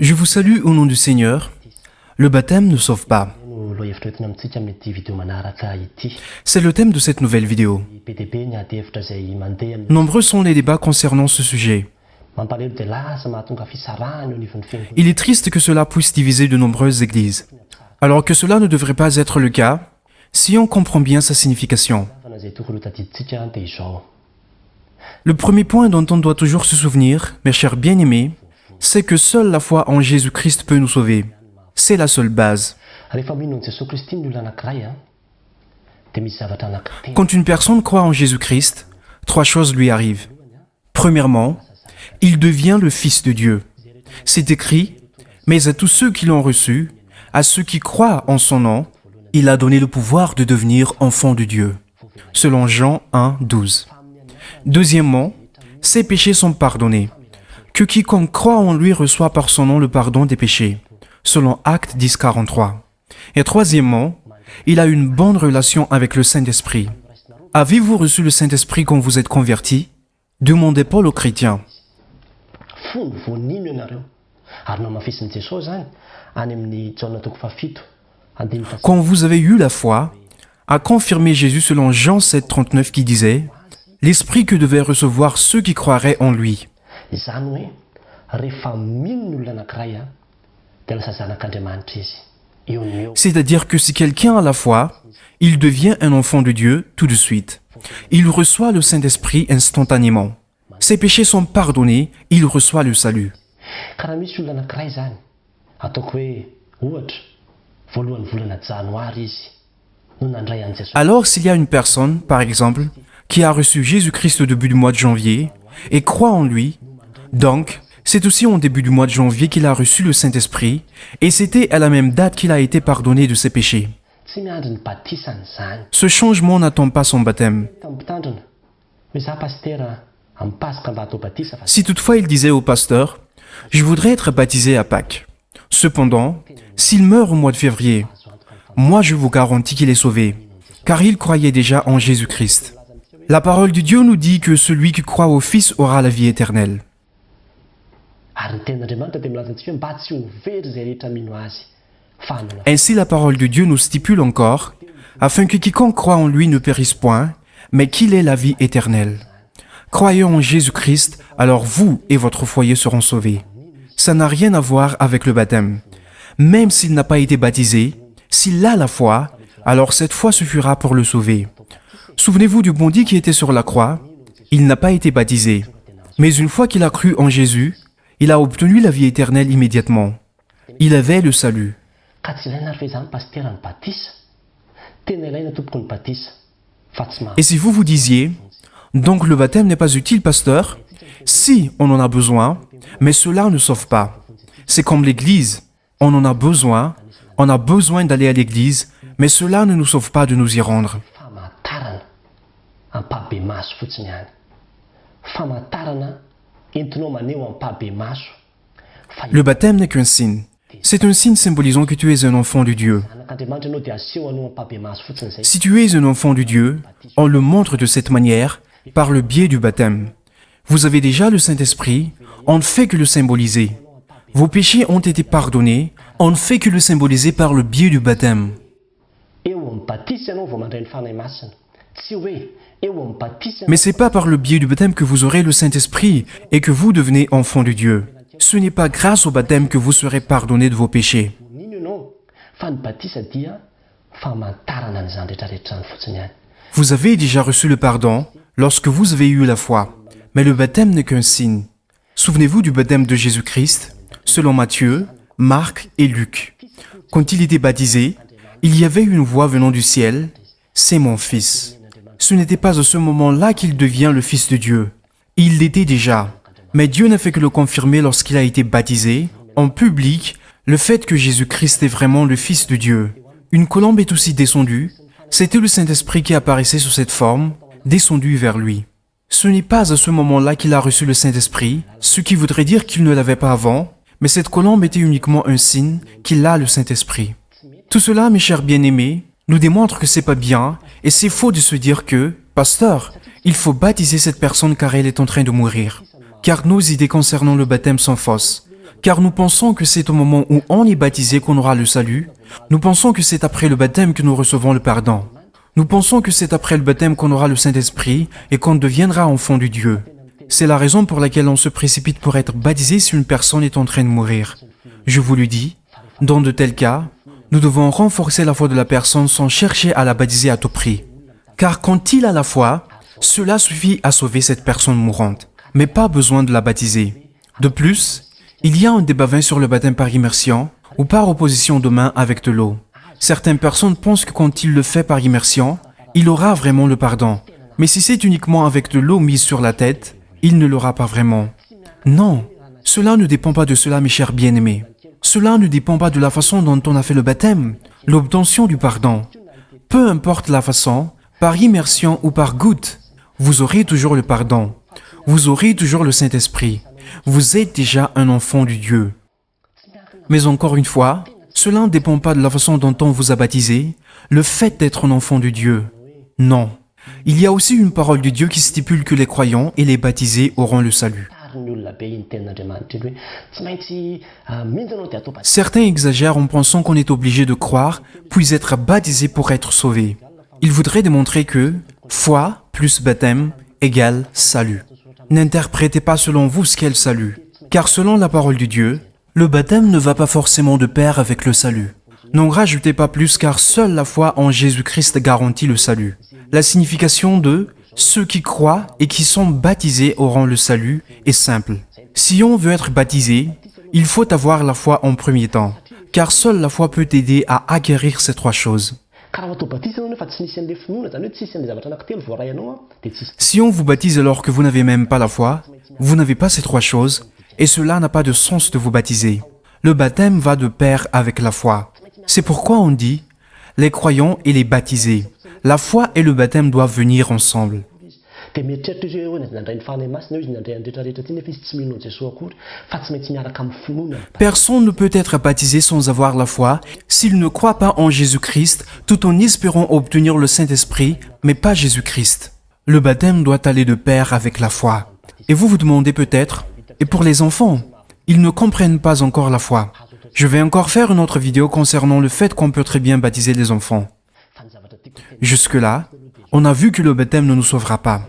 Je vous salue au nom du Seigneur. Le baptême ne sauve pas. C'est le thème de cette nouvelle vidéo. Nombreux sont les débats concernant ce sujet. Il est triste que cela puisse diviser de nombreuses églises, alors que cela ne devrait pas être le cas si on comprend bien sa signification. Le premier point dont on doit toujours se souvenir, mes chers bien-aimés, c'est que seule la foi en Jésus-Christ peut nous sauver. C'est la seule base. Quand une personne croit en Jésus-Christ, trois choses lui arrivent. Premièrement, il devient le Fils de Dieu. C'est écrit, mais à tous ceux qui l'ont reçu, à ceux qui croient en son nom, il a donné le pouvoir de devenir enfants de Dieu. Selon Jean 1, 12. Deuxièmement, ses péchés sont pardonnés. Que quiconque croit en lui reçoit par son nom le pardon des péchés. Selon Actes 10, 43. Et troisièmement, il a une bonne relation avec le Saint-Esprit. Avez-vous reçu le Saint-Esprit quand vous êtes converti? Demandez Paul aux chrétiens. Quand vous avez eu la foi, a confirmé Jésus selon Jean 7, 39 qui disait « L'Esprit que devaient recevoir ceux qui croiraient en lui ». C'est-à-dire que si quelqu'un a la foi, il devient un enfant de Dieu tout de suite. Il reçoit le Saint-Esprit instantanément. Ses péchés sont pardonnés, il reçoit le salut. Alors s'il y a une personne, par exemple, qui a reçu Jésus-Christ au début du mois de janvier et croit en lui, donc c'est aussi au début du mois de janvier qu'il a reçu le Saint-Esprit et c'était à la même date qu'il a été pardonné de ses péchés. Ce changement n'attend pas son baptême. Si toutefois il disait au pasteur « Je voudrais être baptisé à Pâques », cependant, s'il meurt au mois de février, moi je vous garantis qu'il est sauvé, car il croyait déjà en Jésus-Christ. La parole de Dieu nous dit que celui qui croit au Fils aura la vie éternelle. Ainsi la parole de Dieu nous stipule encore, afin que quiconque croit en lui ne périsse point, mais qu'il ait la vie éternelle. Croyez en Jésus-Christ, alors vous et votre foyer seront sauvés. Ça n'a rien à voir avec le baptême. Même s'il n'a pas été baptisé, s'il a la foi, alors cette foi suffira pour le sauver. Souvenez-vous du bandit qui était sur la croix, il n'a pas été baptisé. Mais une fois qu'il a cru en Jésus, il a obtenu la vie éternelle immédiatement. Il avait le salut. Et si vous vous disiez, donc le baptême n'est pas utile, pasteur? Si, on en a besoin, mais cela ne sauve pas. C'est comme l'église, on en a besoin d'aller à l'église, mais cela ne nous sauve pas de nous y rendre. Le baptême n'est qu'un signe. C'est un signe symbolisant que tu es un enfant de Dieu. Si tu es un enfant de Dieu, on le montre de cette manière, par le biais du baptême. Vous avez déjà le Saint-Esprit, on ne fait que le symboliser. Vos péchés ont été pardonnés, on ne fait que le symboliser par le biais du baptême. Mais ce n'est pas par le biais du baptême que vous aurez le Saint-Esprit et que vous devenez enfant de Dieu. Ce n'est pas grâce au baptême que vous serez pardonné de vos péchés. Vous avez déjà reçu le pardon lorsque vous avez eu la foi, mais le baptême n'est qu'un signe. Souvenez-vous du baptême de Jésus-Christ, selon Matthieu, Marc et Luc. Quand il était baptisé, il y avait une voix venant du ciel, « C'est mon Fils ». Ce n'était pas à ce moment-là qu'il devient le Fils de Dieu. Il l'était déjà. Mais Dieu n'a fait que le confirmer lorsqu'il a été baptisé, en public, le fait que Jésus-Christ est vraiment le Fils de Dieu. Une colombe est aussi descendue. C'était le Saint-Esprit qui apparaissait sous cette forme, descendu vers lui. Ce n'est pas à ce moment-là qu'il a reçu le Saint-Esprit, ce qui voudrait dire qu'il ne l'avait pas avant, mais cette colombe était uniquement un signe qu'il a le Saint-Esprit. Tout cela, mes chers bien-aimés, nous démontre que c'est pas bien, et c'est faux de se dire que, pasteur, il faut baptiser cette personne car elle est en train de mourir. car nos idées concernant le baptême sont fausses. Car nous pensons que c'est au moment où on est baptisé qu'on aura le salut. Nous pensons que c'est après le baptême que nous recevons le pardon. Nous pensons que c'est après le baptême qu'on aura le Saint-Esprit et qu'on deviendra enfant de Dieu. C'est la raison pour laquelle on se précipite pour être baptisé si une personne est en train de mourir. Je vous le dis, dans de tels cas, nous devons renforcer la foi de la personne sans chercher à la baptiser à tout prix. Car quand il a la foi, cela suffit à sauver cette personne mourante, mais pas besoin de la baptiser. De plus, il y a un débat vain sur le baptême par immersion ou par opposition de main avec de l'eau. Certaines personnes pensent que quand il le fait par immersion, il aura vraiment le pardon. Mais si c'est uniquement avec de l'eau mise sur la tête, il ne l'aura pas vraiment. Non, cela ne dépend pas de cela, mes chers bien-aimés. Cela ne dépend pas de la façon dont on a fait le baptême, l'obtention du pardon. Peu importe la façon, par immersion ou par goutte, vous aurez toujours le pardon. Vous aurez toujours le Saint-Esprit. Vous êtes déjà un enfant de Dieu. Mais encore une fois, cela ne dépend pas de la façon dont on vous a baptisé, le fait d'être un enfant de Dieu. Non. Il y a aussi une parole de Dieu qui stipule que les croyants et les baptisés auront le salut. Certains exagèrent en pensant qu'on est obligé de croire, puis être baptisé pour être sauvé. Ils voudraient démontrer que foi plus baptême égale salut. N'interprétez pas selon vous ce qu'est le salut, car selon la parole de Dieu, le baptême ne va pas forcément de pair avec le salut. N'en rajoutez pas plus car seule la foi en Jésus-Christ garantit le salut. La signification de « ceux qui croient et qui sont baptisés auront le salut » est simple. Si on veut être baptisé, il faut avoir la foi en premier temps, car seule la foi peut aider à acquérir ces trois choses. Si on vous baptise alors que vous n'avez même pas la foi, vous n'avez pas ces trois choses, et cela n'a pas de sens de vous baptiser. Le baptême va de pair avec la foi. C'est pourquoi on dit les croyants et les baptisés. La foi et le baptême doivent venir ensemble. Personne ne peut être baptisé sans avoir la foi s'il ne croit pas en Jésus-Christ tout en espérant obtenir le Saint-Esprit, mais pas Jésus-Christ. Le baptême doit aller de pair avec la foi. Et vous vous demandez peut-être, et pour les enfants, ils ne comprennent pas encore la foi. Je vais encore faire une autre vidéo concernant le fait qu'on peut très bien baptiser les enfants. Jusque-là, on a vu que le baptême ne nous sauvera pas.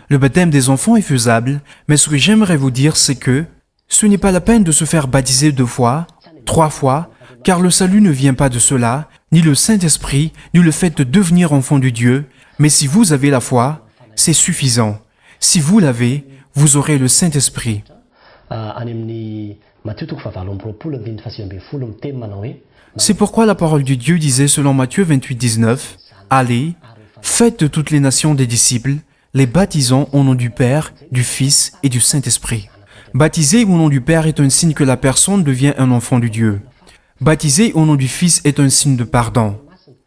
Le baptême des enfants est faisable, mais ce que j'aimerais vous dire, c'est que ce n'est pas la peine de se faire baptiser 2 fois, 3 fois, car le salut ne vient pas de cela, ni le Saint-Esprit, ni le fait de devenir enfant de Dieu, mais si vous avez la foi, c'est suffisant. Si vous l'avez, vous aurez le Saint-Esprit. C'est pourquoi la parole de Dieu disait selon Matthieu 28, 19, « Allez, faites de toutes les nations des disciples, les baptisant au nom du Père, du Fils et du Saint-Esprit. » Baptiser au nom du Père est un signe que la personne devient un enfant de Dieu. Baptiser au nom du Fils est un signe de pardon.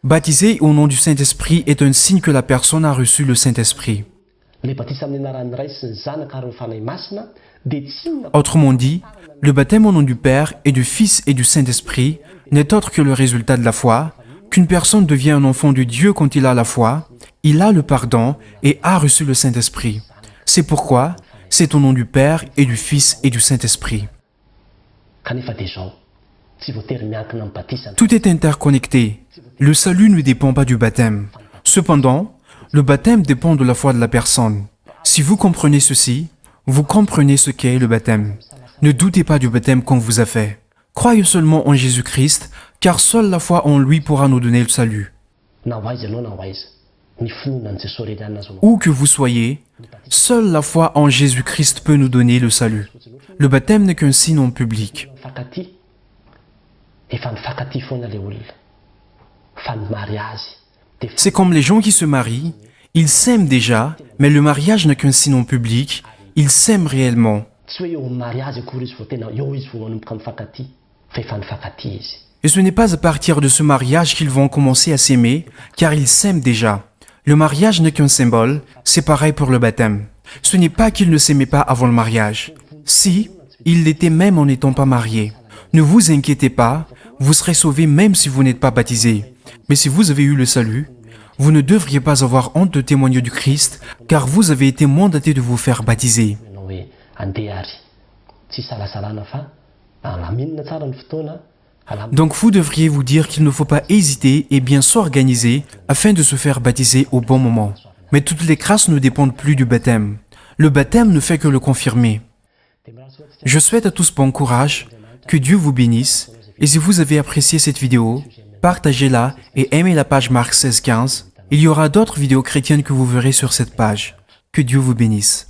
Baptiser au nom du Saint-Esprit est un signe que la personne a reçu le Saint-Esprit. Autrement dit, le baptême au nom du Père et du Fils et du Saint-Esprit n'est autre que le résultat de la foi, qu'une personne devient un enfant de Dieu quand il a la foi, il a le pardon et a reçu le Saint-Esprit. C'est pourquoi c'est au nom du Père et du Fils et du Saint-Esprit. Tout est interconnecté. Le salut ne dépend pas du baptême. Cependant, le baptême dépend de la foi de la personne. Si vous comprenez ceci, vous comprenez ce qu'est le baptême. Ne doutez pas du baptême qu'on vous a fait. Croyez seulement en Jésus-Christ, car seule la foi en lui pourra nous donner le salut. Où que vous soyez, seule la foi en Jésus-Christ peut nous donner le salut. Le baptême n'est qu'un signe en public. C'est comme les gens qui se marient, ils s'aiment déjà, mais le mariage n'est qu'un signe en public, ils s'aiment réellement. Et ce n'est pas à partir de ce mariage qu'ils vont commencer à s'aimer, car ils s'aiment déjà. Le mariage n'est qu'un symbole, c'est pareil pour le baptême. Ce n'est pas qu'ils ne s'aimaient pas avant le mariage. Si, ils l'étaient même en n'étant pas mariés. Ne vous inquiétez pas, vous serez sauvés même si vous n'êtes pas baptisés. Mais si vous avez eu le salut, vous ne devriez pas avoir honte de témoigner du Christ, car vous avez été mandaté de vous faire baptiser. andeha ary tsy salasalana fa alaminina tsara ny fotoana. Donc vous devriez vous dire qu'il ne faut pas hésiter et bien s'organiser afin de se faire baptiser au bon moment. Mais toutes les grâces ne dépendent plus du baptême. Le baptême ne fait que le confirmer. Je souhaite à tous bon courage, que Dieu vous bénisse, et si vous avez apprécié cette vidéo, partagez-la et aimez la page Marc 16-15. Il y aura d'autres vidéos chrétiennes que vous verrez sur cette page. Que Dieu vous bénisse.